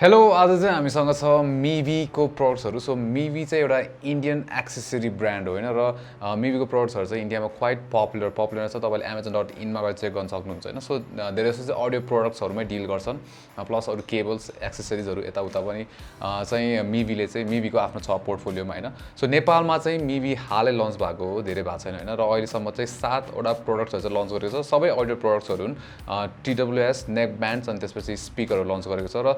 hello आज चाहिँ हामीसँग छ मिभीको प्रोडक्ट्सहरू सो मिभी चाहिँ एउटा इन्डियन एक्सेसरी ब्रान्ड हो होइन र मिभीको प्रोडक्ट्सहरू चाहिँ इन्डियामा क्वाइट पपुलर छ तपाईँले amazon.in मा गएर चेक गर्न सक्नुहुन्छ होइन सो धेरै जस्तो चाहिँ अडियो प्रोडक्ट्सहरूमै डिल गर्छन् प्लस अरू केबल्स एक्सेसरिजहरू यताउता पनि चाहिँ मिभीले चाहिँ मिभीको आफ्नो छ पोर्टफोलियोमा होइन सो नेपालमा चाहिँ मिभी हालै लन्च भएको हो धेरै भएको छैन होइन र अहिलेसम्म चाहिँ 7वटा प्रोडक्ट्सहरू चाहिँ लन्च गरेको छ सबै अडियो प्रोडक्ट्सहरू हुन् TWS नेकब्यान्ड्स अनि त्यसपछि स्पिकरहरू लन्च गरेको छ र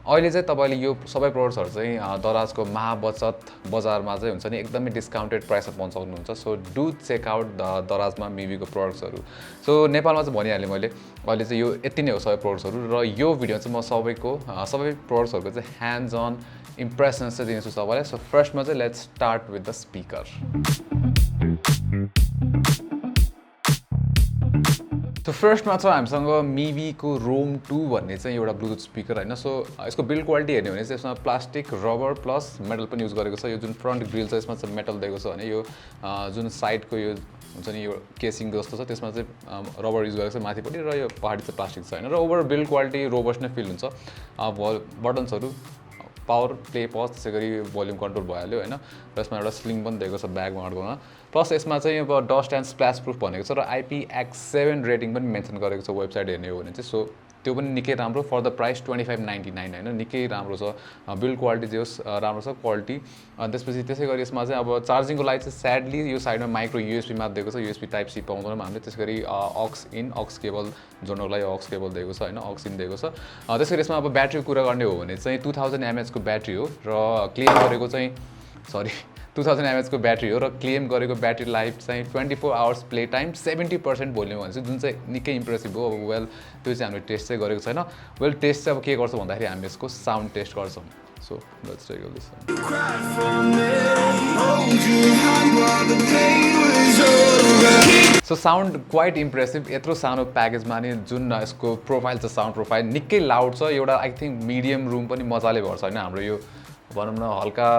अहिले चाहिँ तपाईँले यो सबै प्रोडक्ट्सहरू चाहिँ दराजको महाबचत बजारमा चाहिँ हुन्छ नि एकदमै डिस्काउन्टेड प्राइसमा पाउन सक्नुहुन्छ सो डु चेक आउट दराजमा मिभीको प्रोडक्ट्सहरू सो नेपालमा चाहिँ भनिहालेँ मैले अहिले चाहिँ यो यति नै हो सबै प्रोडक्ट्सहरू र यो भिडियो चाहिँ म सबै प्रोडक्ट्सहरूको चाहिँ ह्यान्ड्स अन इम्प्रेसन्स चाहिँ दिन्छु सबैलाई सो फर्स्टमा चाहिँ let's start with the speaker so फर्स्टमा छ हामीसँग मिभीको रोम 2 भन्ने चाहिँ एउटा ब्लुटुथ स्पिकर होइन सो यसको बिल्ड क्वालिटी हेर्ने भने चाहिँ यसमा प्लास्टिक रबर प्लस मेटल पनि युज गरेको छ यो जुन फ्रन्ट ग्रिल छ यसमा चाहिँ मेटल दिएको छ भने यो जुन साइडको यो हुन्छ नि यो केसिङ जस्तो छ त्यसमा चाहिँ रबर युज गरेको छ माथिपट्टि र यो पहाडी चाहिँ प्लास्टिक छ होइन र ओभर बिल्ड क्वालिटी रोबस्ट नै फिल हुन्छ बटन्सहरू पावर प्ले पज त्यसै गरी भोल्युम कन्ट्रोल भइहाल्यो होइन र यसमा एउटा स्लिङ पनि दिएको छ ब्यागमा अड्कोमा प्लस यसमा चाहिँ अब डस्ट एन्ड स्प्ल्यास प्रुफ भनेको छ र IPX7 रेटिङ पनि मेन्सन गरेको छ वेबसाइट हेर्ने हो भने चाहिँ सो त्यो पनि निकै राम्रो फर द प्राइस 2599 होइन निकै राम्रो छ बिल्ड क्वालिटी जे होस् राम्रो छ क्वालिटी अनि त्यसपछि त्यसै गरी यसमा चाहिँ अब चार्जिङको लागि चाहिँ स्याडली यो साइडमा माइक्रो USB मात्र दिएको छ USB टाइप सी पाउँदैनौँ हामीले त्यसै गरी अक्स केबल जोड्नको लागि अक्स केबल दिएको छ होइन अक्स इन दिएको छ त्यसै गरी यसमा अब ब्याट्रीको कुरा गर्ने हो भने चाहिँ 2000 mAh को ब्याट्री हो र क्लेम गरेको चाहिँ 2000 mAh को ब्याट्री हो र क्लेम गरेको ब्याट्री लाइफ चाहिँ 24 आवर्स प्ले टाइम 70% भोल्युम भनेपछि जुन चाहिँ निकै इम्प्रेसिभ हो अब वेल त्यो चाहिँ हामीले टेस्ट चाहिँ गरेको छैन वेल टेस्ट चाहिँ अब के गर्छौँ भन्दाखेरि हामी यसको साउन्ड टेस्ट गर्छौँ so let's take a listen so sound quite impressive यत्रो सानो प्याकेजमा नि जुन यसको प्रोफाइल छ साउन्ड प्रोफाइल निकै लाउड छ एउटा आई थिङ्क मिडियम रुम पनि मजाले भर्छ होइन हाम्रो यो भनौँ न हल्का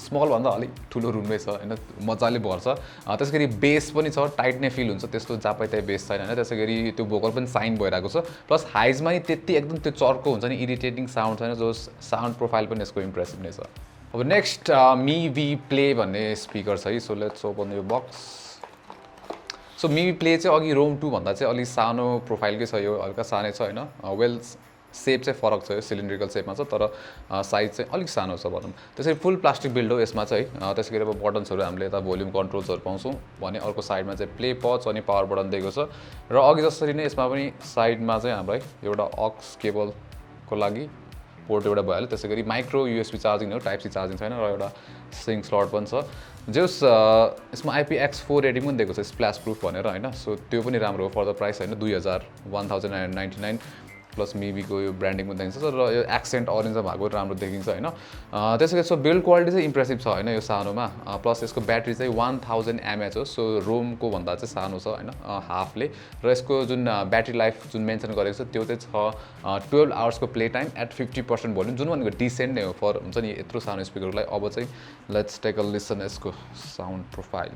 स्मल भन्दा अलिक ठुलो रुममै छ होइन मजाले भर्छ त्यसै गरी बेस पनि छ टाइट नै फिल हुन्छ त्यस्तो जापाइताइ बेस छैन होइन त्यसै गरी त्यो भोकल पनि साइन भइरहेको छ प्लस हाइजमा नि त्यति एकदम त्यो चर्को हुन्छ नि इरिटेटिङ साउन्ड छैन जो साउन्ड प्रोफाइल पनि यसको इम्प्रेसिभ नै छ अब नेक्स्ट मिभी प्ले भन्ने स्पिकर छ है सो लेट्स ओपन यो बक्स सो मिभी प्ले चाहिँ अघि रोम 2 भन्दा चाहिँ अलिक सानो प्रोफाइलकै छ यो हल्का सानै छ होइन वेल सेप चाहिँ फरक छ यो सिलिन्ड्रिकल सेपमा छ तर साइज चाहिँ अलिक सानो छ भनौँ त्यसरी फुल प्लास्टिक बिल्ड हो यसमा चाहिँ त्यसै गरी अब बटन्सहरू हामीले यता भोल्युम कन्ट्रोल्सहरू पाउँछौँ भने अर्को साइडमा चाहिँ प्ले पच अनि पावर बटन दिएको छ र अघि जसरी नै यसमा पनि साइडमा चाहिँ हामीलाई एउटा अक्स केबलको लागि पोर्ट एउटा भइहाल्यो त्यसै गरी माइक्रो USB चार्जिङ हो टाइप सी चार्जिङ छैन र एउटा सिङ स्लट पनि छ जस यसमा IPX4 रेटिङ पनि दिएको छ स्प्ल्यास प्रुफ भनेर होइन सो त्यो पनि राम्रो हो फर द प्राइस होइन 1099 प्लस मिभीको यो ब्रान्डिङ पनि देखिन्छ र यो एक्सेन्ट अरेन्ज भएको राम्रो देखिन्छ होइन त्यसै गरी सो बिल्ड क्वालिटी चाहिँ इम्प्रेसिभ छ होइन यो सानोमा प्लस यसको ब्याट्री चाहिँ 1000 mAh हो सो रोमको भन्दा चाहिँ सानो छ होइन हाफले र यसको जुन ब्याट्री लाइफ जुन मेन्सन गरेको छ त्यो चाहिँ छ 12 आवर्सको प्ले टाइम एट 50% भोल्युम जुन भनेको डिसेन्ट नै हो फर हुन्छ नि यत्रो सानो स्पिकरलाई अब चाहिँ लेट्स टेक अ लिसन यसको साउन्ड प्रोफाइल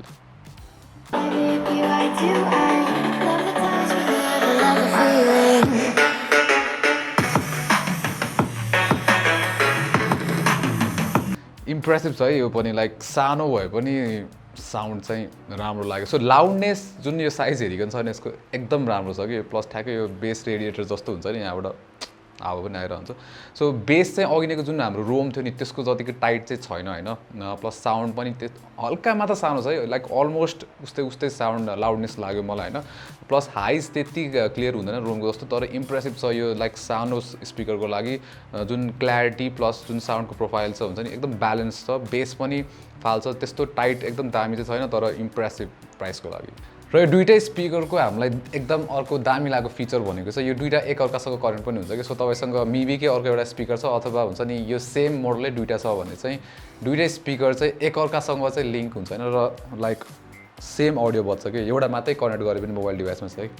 इम्प्रेसिभ छ है यो पनि लाइक सानो भए पनि साउन्ड चाहिँ राम्रो लाग्यो सो लाउडनेस जुन यो साइज हेरिकन छ नि यसको एकदम राम्रो छ कि प्लस ठ्याक्कै यो बेस रेडिएटर जस्तो हुन्छ नि यहाँबाट हावा पनि आइरहन्छ सो बेस चाहिँ अघि नैको जुन हाम्रो रोम थियो नि त्यसको जतिको टाइट चाहिँ छैन होइन प्लस साउन्ड पनि त्यो हल्का मात्र सानो छ है लाइक अलमोस्ट उस्तै साउन्ड लाउडनेस लाग्यो मलाई होइन प्लस हाइज त्यति क्लियर हुँदैन रोमको जस्तो तर इम्प्रेसिभ छ यो लाइक सानो स्पिकरको लागि जुन क्ल्यारिटी प्लस जुन साउन्डको प्रोफाइल छ हुन्छ नि एकदम ब्यालेन्स छ बेस पनि फाल्छ त्यस्तो टाइट एकदम दामी चाहिँ छैन तर इम्प्रेसिभ प्राइसको लागि र यो दुइटै स्पिकरको हामीलाई एकदम अर्को दामी लागेको फिचर भनेको छ यो दुइटा एकअर्कासँग कनेक्ट पनि हुन्छ कि सो तपाईँसँग मिभीकै अर्को एउटा स्पिकर छ अथवा हुन्छ नि यो सेम मोडलै दुइटा छ भने चाहिँ दुइटै स्पिकर चाहिँ एकअर्कासँग चाहिँ लिङ्क हुन्छ होइन र लाइक सेम अडियो बज्छ कि एउटा मात्रै कनेक्ट गरे पनि मोबाइल डिभाइसमा चाहिँ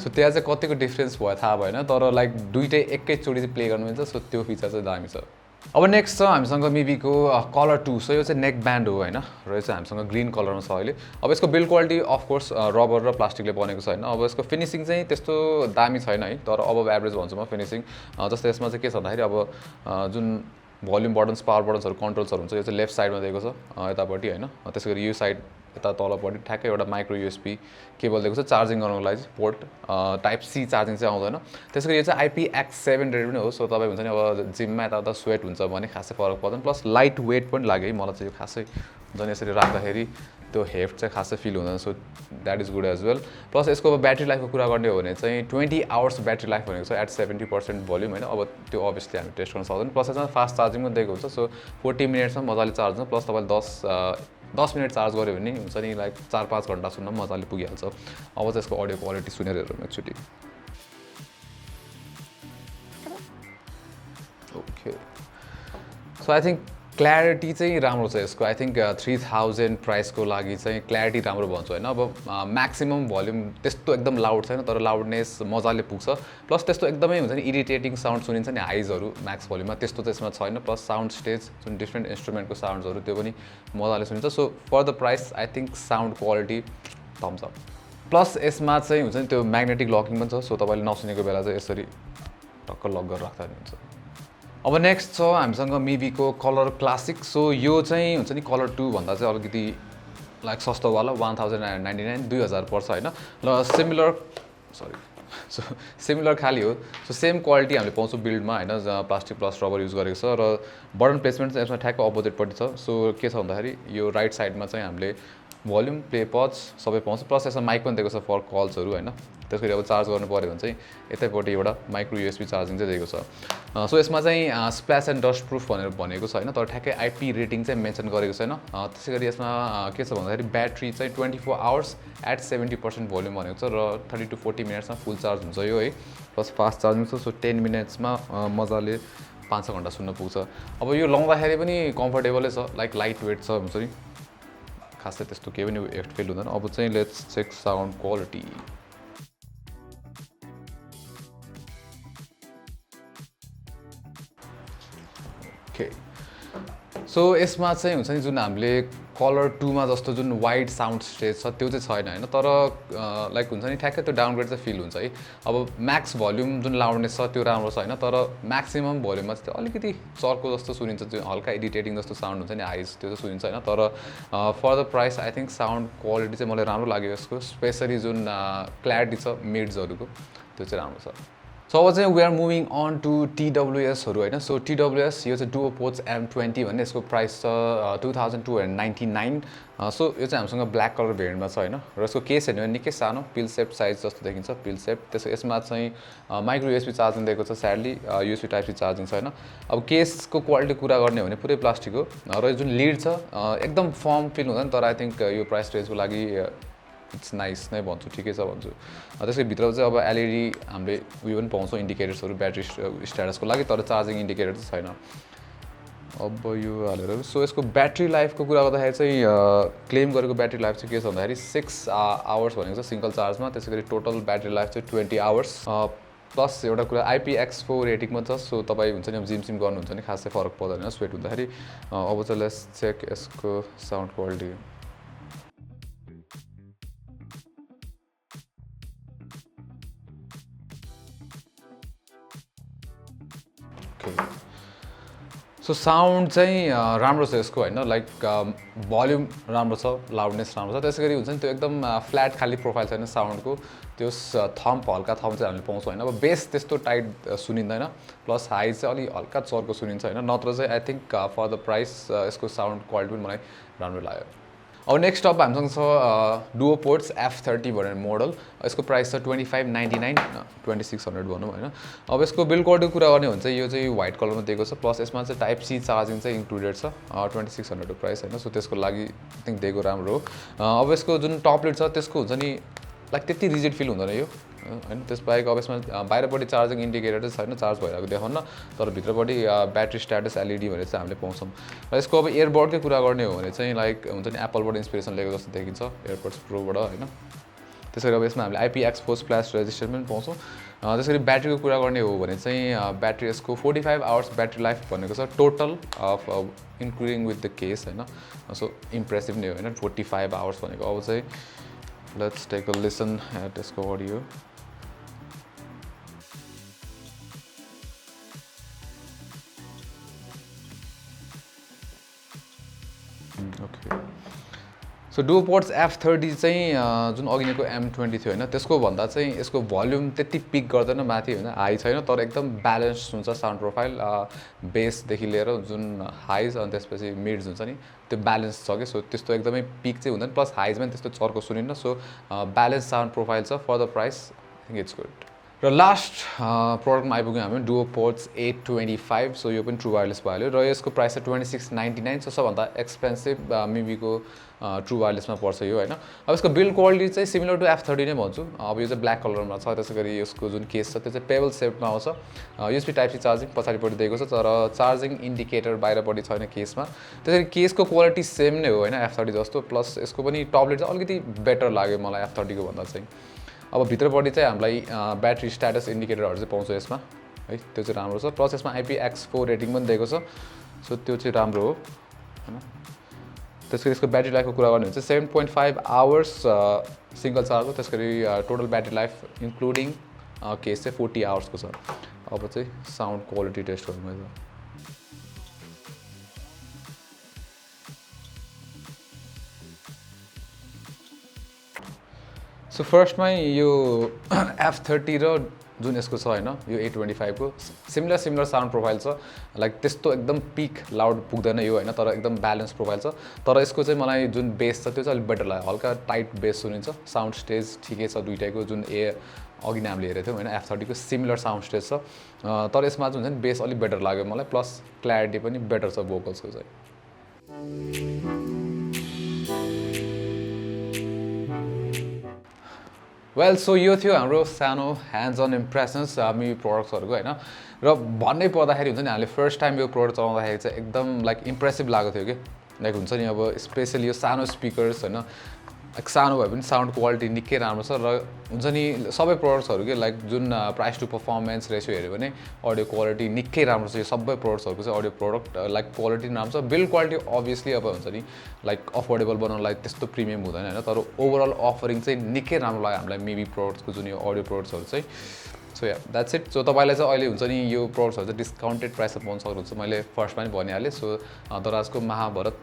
सो त्यहाँ चाहिँ कतिको डिफ्रेन्स भयो थाहा भएन तर लाइक दुइटै एकैचोटि चाहिँ प्ले गर्नु मिल्छ सो त्यो फिचर चाहिँ दामी छ अब नेक्स्ट छ हामीसँग मिभीको कलर 2 सो यो चाहिँ नेक ब्यान्ड हो हैन र यो चाहिँ हामीसँग ग्रीन कलरमा छ अहिले अब यसको build quality of course rubber र प्लास्टिकले बनेको छ हैन अब यसको फिनिसिङ चाहिँ त्यस्तो दामी छैन है तर अब एभरेज भन्छु म फिनिसिङ जस्तै यसमा चाहिँ के छ भन्दाखेरि अब जुन भोल्युम बटन्स पावर बटन्सहरु कन्ट्रोल्सहरु हुन्छ यो चाहिँ लेफ्ट साइडमा दिएको छ यतापट्टि हैन त्यसैगरी यो साइड यता तलपट्टि ठ्याक्कै एउटा माइक्रो युएसबी केबल दिएको छ चार्जिङ गर्नको लागि पोर्ट टाइप सी चार्जिङ चाहिँ आउँदैन त्यसैगरी यो चाहिँ IPX7 रेटेड पनि हो सो तपाईँ हुन्छ नि अब जिममा यता स्वेट हुन्छ भने खासै फरक पर्दैन प्लस लाइट वेट पनि लाग्यो है मलाई चाहिँ यो खासै हुन्छ नि यसरी राख्दाखेरि त्यो हेफ्ट चाहिँ खासै फिल हुँदैन so that is good as well plus यसको अब ब्याट्री लाइफको कुरा गर्ने हो भने चाहिँ 20 आवर्स ब्याट्री लाइफ भनेको छ एट 70% भोल्युम होइन अब त्यो अभियसली हामी टेस्ट गर्न सक्दैन प्लस यसमा फास्ट चार्जिङ पनि दिएको हुन्छ सो 40 मिनट्समा मजाले चार्ज हुन्छ प्लस तपाईँले 10 मिनट चार्ज गऱ्यो भने हुन्छ नि लाइक 4-5 घन्टा सुन्न मजाले पुगिहाल्छ अब चाहिँ यसको अडियो क्वालिटी सुनेर हेरौँ एकचोटि okay so I think clarity चाहिँ राम्रो छ यसको आई थिङ्क 3000 प्राइसको लागि चाहिँ क्ल्यारिटी राम्रो भन्छु होइन अब म्याक्सिमम भोल्युम त्यस्तो एकदम लाउड छैन तर लाउडनेस मजाले पुग्छ प्लस त्यस्तो एकदमै हुन्छ नि इरिटेटिङ साउन्ड सुनिन्छ नि हाइजहरू म्याक्स भोल्युममा त्यस्तो चाहिँ यसमा छैन प्लस साउन्ड स्टेज जुन डिफ्रेन्ट इन्स्ट्रुमेन्टको साउन्ड्सहरू त्यो पनि मजाले सुनिन्छ so for the price I think sound quality thumbs up plus यसमा चाहिँ हुन्छ नि त्यो म्याग्नेटिक लकिङ पनि छ सो तपाईँले नसुनेको बेला चाहिँ यसरी टक्क लक गरेर राख्दा हुन्छ अब नेक्स्ट छ हामीसँग मिभीको कलर क्लासिक सो यो चाहिँ हुन्छ नि कलर 2 भन्दा चाहिँ अलिकति लाइक सस्तोवाला 1099 2000 पर्छ होइन र सिमिलर खाली हो सो सेम क्वालिटी हामीले पाउँछौँ बिल्डमा होइन प्लास्टिक प्लस रबर युज गरेको छ र बटन प्लेसमेन्ट चाहिँ यसमा ठ्याक्क अपोजिटपट्टि छ सो के छ भन्दाखेरि यो राइट साइडमा चाहिँ हामीले भोल्युम प्ले पज सबै पाउँछ प्लस यसमा माइक पनि दिएको छ फर कल्सहरू होइन त्यसरी अब चार्ज गर्नु पऱ्यो भने चाहिँ यतैपट्टि एउटा माइक्रो युएसबी चार्जिङ चाहिँ दिएको छ सो यसमा चाहिँ स्प्ल्यास एन्ड डस्ट प्रुफ भनेर भनेको छ होइन तर ठ्याक्कै IP रेटिङ चाहिँ मेन्सन गरेको छैन त्यसै गरी यसमा के छ भन्दाखेरि ब्याट्री चाहिँ 24 आवर्स एट 70% भोल्युम भनेको छ र 30 to 40 मिनट्समा फुल चार्ज हुन्छ यो है प्लस फास्ट चार्जिङ छ सो 10 मिनट्समा मजाले 5-6 घन्टा सुन्न पुग्छ अब यो लाउँदाखेरि पनि कम्फर्टेबलै छ लाइक लाइट वेट छ हुन्छ नि खासै त्यस्तो केही पनि इफेक्ट फिल हुँदैन अब चाहिँ let's check sound quality okay so यसमा चाहिँ हुन्छ नि जुन हामीले कलर 2 मा जस्तो जुन वाइड साउन्ड स्टेज छ त्यो चाहिँ छैन होइन तर लाइक हुन्छ नि ठ्याक्कै त्यो डाउनग्रेड चाहिँ फिल हुन्छ है अब म्याक्स भोल्युम जुन लाउडनेस छ त्यो राम्रो छ होइन तर म्याक्सिमम भोल्युममा चाहिँ अलिकति चर्को जस्तो सुनिन्छ जुन हल्का इरिटेटिङ जस्तो साउन्ड हुन्छ नि हाइज त्यो चाहिँ सुनिन्छ होइन तर for the price I think sound quality चाहिँ मलाई राम्रो लाग्यो यसको स्पेसली जुन क्ल्यारिटी छ मिड्सहरूको त्यो चाहिँ राम्रो छ सो अब चाहिँ we are moving on to TWSहरू होइन सो TWS यो चाहिँ डुओ पोर्ट्स M20 भन्ने यसको प्राइस छ 2299 सो यो चाहिँ हामीसँग ब्ल्याक कलर भेरिएन्टमा छ होइन र यसको केस हेर्नु भने निकै सानो पिल सेप साइज जस्तो देखिन्छ पिल सेप त्यसो यसमा चाहिँ माइक्रो युएसबी चार्जिङ दिएको छ sadly USB type C charging छैन अब केसको क्वालिटी कुरा गर्ने हो भने पुरै प्लास्टिक हो र यो जुन लिड छ एकदम फर्म फिल हुँदैन तर आई थिङ्क यो प्राइस रेन्जको लागि इट्स नाइस नै भन्छु ठिकै छ भन्छु त्यसकै भित्र चाहिँ अब LED हामीले उयो पनि पाउँछौँ इन्डिकेटर्सहरू ब्याट्री स्ट्याटसको लागि तर चार्जिङ इन्डिकेटर चाहिँ छैन अब यो हालेर सो यसको ब्याट्री लाइफको कुरा गर्दाखेरि चाहिँ क्लेम गरेको ब्याट्री लाइफ चाहिँ के छ भन्दाखेरि 6 आवर्स भनेको छ सिङ्गल चार्जमा त्यसै गरी टोटल ब्याट्री लाइफ चाहिँ 20 आवर्स प्लस एउटा कुरा IPX4 रेटिङमा छ सो तपाईँ हुन्छ नि अब जिम गर्नुहुन्छ नि खासै फरक पर्दैन स्वेट हुँदाखेरि अब चाहिँ लेट्स चेक यसको साउन्ड क्वालिटी सो साउन्ड चाहिँ राम्रो छ यसको होइन लाइक भोल्युम राम्रो छ लाउडनेस राम्रो छ त्यसै गरी हुन्छ नि त्यो एकदम फ्ल्याट खाली प्रोफाइल छैन साउन्डको त्यो थम्प हल्का थम्प चाहिँ हामीले पाउँछौँ होइन अब बेस त्यस्तो टाइट सुनिँदैन प्लस हाई चाहिँ अलिक हल्का चर्को सुनिन्छ होइन नत्र चाहिँ I think for the price यसको साउन्ड क्वालिटी पनि मलाई राम्रो लाग्यो अब नेक्स्ट अप हामीसँग छ डुओ पोर्ट्स F30 भनेर मोडल यसको प्राइस छ 2599 2600 भनौँ होइन अब यसको बिल्ड क्वालिटीको कुरा गर्ने हो भने चाहिँ यो चाहिँ व्हाइट कलरमा दिएको छ प्लस यसमा चाहिँ टाइप सी चार्जिङ चाहिँ इन्क्लुडेड छ 2600 को प्राइस होइन सो त्यसको लागि आई थिङ्क दिएको राम्रो हो अब यसको जुन टप लिड छ त्यसको हुन्छ नि लाइक त्यति रिजिड फिल हुँदैन यो होइन त्यसबाहेक अब यसमा बाहिरपट्टि चार्जिङ इन्डिकेटर चाहिँ छैन चार्ज भइरहेको देखाउन तर भित्रपट्टि ब्याट्री स्ट्याटस LED भनेर चाहिँ हामीले पाउँछौँ र यसको अब एयरबडकै कुरा गर्ने हो भने चाहिँ लाइक हुन्छ नि एप्पलबाट इन्सपिरेसन लिएको जस्तो देखिन्छ एयरबड्स प्रोबाट होइन त्यसै गरी अब यसमा हामीले IPX4 स्प्ल्यास रेजिस्टर पनि पाउँछौँ त्यसरी ब्याट्रीको कुरा गर्ने हो भने चाहिँ ब्याट्री यसको 45 आवर्स ब्याट्री लाइफ भनेको छ total of including with the case होइन सो इम्प्रेसिभ नै हो होइन 45 आवर्स भनेको अब चाहिँ let's take a listen at यसको अडियो ओके सो डुओपोर्ट्स F30 चाहिँ जुन अघि नैको M20 थियो होइन त्यसको भन्दा चाहिँ यसको भल्युम त्यति पिक गर्दैन माथि होइन हाई छैन तर एकदम ब्यालेन्स हुन्छ साउन्ड प्रोफाइल बेसदेखि लिएर जुन हाइज अनि त्यसपछि मिड्स हुन्छ नि त्यो ब्यालेन्स छ कि सो त्यस्तो एकदमै पिक चाहिँ हुँदैन प्लस हाइजमा त्यस्तो चर्को सुनिन्न सो ब्यालेन्स साउन्ड प्रोफाइल छ for the price I think it's good र लास्ट प्रडक्टमा आइपुग्यौँ हामी डुओपोर्ट्स 825 सो यो पनि ट्रु वायरलेस भइहाल्यो र यसको प्राइस चाहिँ 2699 सो सबभन्दा एक्सपेन्सिभ मिभीको ट्रु वायरलेसमा पर्छ यो होइन अब यसको बिल्ड क्वालिटी चाहिँ सिमिलर टु F30 नै भन्छु अब यो चाहिँ ब्ल्याक कलरमा छ त्यसै गरी यसको जुन केस छ त्यो चाहिँ पेबल सेपमा आउँछ USB टाइप सी चार्जिङ पछाडिपट्टि दिएको छ तर चार्जिङ इन्डिकेटर बाहिरपट्टि छैन केसमा त्यसरी केसको क्वालिटी सेम नै हो होइन F30 जस्तो प्लस यसको पनि टपलेट चाहिँ अलिकति बेटर लाग्यो मलाई F30 को भन्दा चाहिँ अब भित्रपट्टि चाहिँ हामीलाई ब्याट्री स्ट्याटस इन्डिकेटरहरू चाहिँ पाउँछ यसमा है त्यो चाहिँ राम्रो छ प्लस यसमा IPX4 रेटिङ पनि दिएको छ सो त्यो चाहिँ राम्रो हो होइन त्यसको यसको ब्याट्री लाइफको कुरा गर्ने भने चाहिँ 7.5 आवर्स सिङ्गल चार्ज हो त्यस गरी total battery life including case चाहिँ 40 आवर्सको छ अब चाहिँ साउन्ड क्वालिटी टेस्ट गरौँ मैले सो फर्स्टमै यो F30 र जुन यसको छ होइन यो 825 को सिमिलर साउन्ड प्रोफाइल छ लाइक त्यस्तो एकदम पिक लाउड पुग्दैन यो होइन तर एकदम ब्यालेन्स प्रोफाइल छ तर यसको चाहिँ मलाई जुन बेस छ त्यो चाहिँ अलिक बेटर लाग्यो हल्का टाइट बेस सुनिन्छ साउन्ड स्टेज ठिकै छ दुइटैको जुन अघि नै हामीले हेरेको थियौँ होइन F30 को सिमिलर साउन्ड स्टेज छ तर यसमा चाहिँ हुन्छ नि बेस अलिक बेटर लाग्यो मलाई प्लस क्ल्यारिटी पनि बेटर छ भोकल्सको चाहिँ वेल सो यो थियो हाम्रो सानो ह्यान्ड्स अन इम्प्रेसन्स हामी प्रडक्ट्सहरूको होइन र भन्नै पर्दाखेरि हुन्छ नि हामीले फर्स्ट टाइम यो प्रडक्ट चलाउँदाखेरि चाहिँ एकदम लाइक इम्प्रेसिभ लागेको थियो कि लाइक हुन्छ नि अब स्पेसली यो सानो स्पिकर्स होइन लाइक सानो भए पनि साउन्ड क्वालिटी निकै राम्रो छ र हुन्छ नि सबै प्रडक्ट्सहरू के लाइक जुन प्राइस टु पर्फर्मेन्स रेसियो हेऱ्यो भने अडियो क्वालिटी निकै राम्रो छ यो सबै प्रडक्ट्सहरूको चाहिँ अडियो प्रडक्ट लाइक क्वालिटी राम्रो छ बिल्ड क्वालिटी अभियसली अब हुन्छ नि लाइक अफोर्डेबल बनाउनलाई त्यस्तो प्रिमियम हुँदैन होइन तर ओभरअल अफरिङ चाहिँ निकै राम्रो लाग्यो हामीलाई मिभी प्रडक्ट्सको जुन यो अडियो प्रडक्ट्सहरू चाहिँ so yeah that's it so तपाईँलाई चाहिँ अहिले हुन्छ नि यो प्रडक्ट्सहरू चाहिँ डिस्काउन्टेड प्राइसमा पाउन सक्नुहुन्छ मैले फर्स्टमा पनि भनिहालेँ सो दराजको महाबचत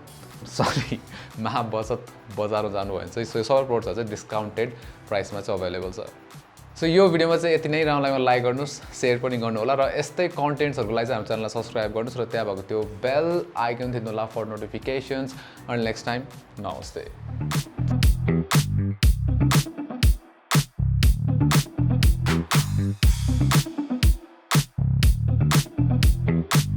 बजारमा जानुभयो भने चाहिँ सो सबै प्रडक्ट्सहरू चाहिँ डिस्काउन्टेड प्राइसमा चाहिँ अभाइलेबल छ सो यो भिडियोमा चाहिँ यति नै राम्रो लाग्यो लाइक गर्नुहोस् सेयर पनि गर्नु होला र यस्तै कन्टेन्ट्सहरूको लागि चाहिँ हाम्रो च्यानललाई सब्सक्राइब गर्नुहोस् र त्यहाँ भएको त्यो बेल आइकन थिच्नु होला फर नोटिफिकेसन्स अनि नेक्स्ट टाइम नमस्ते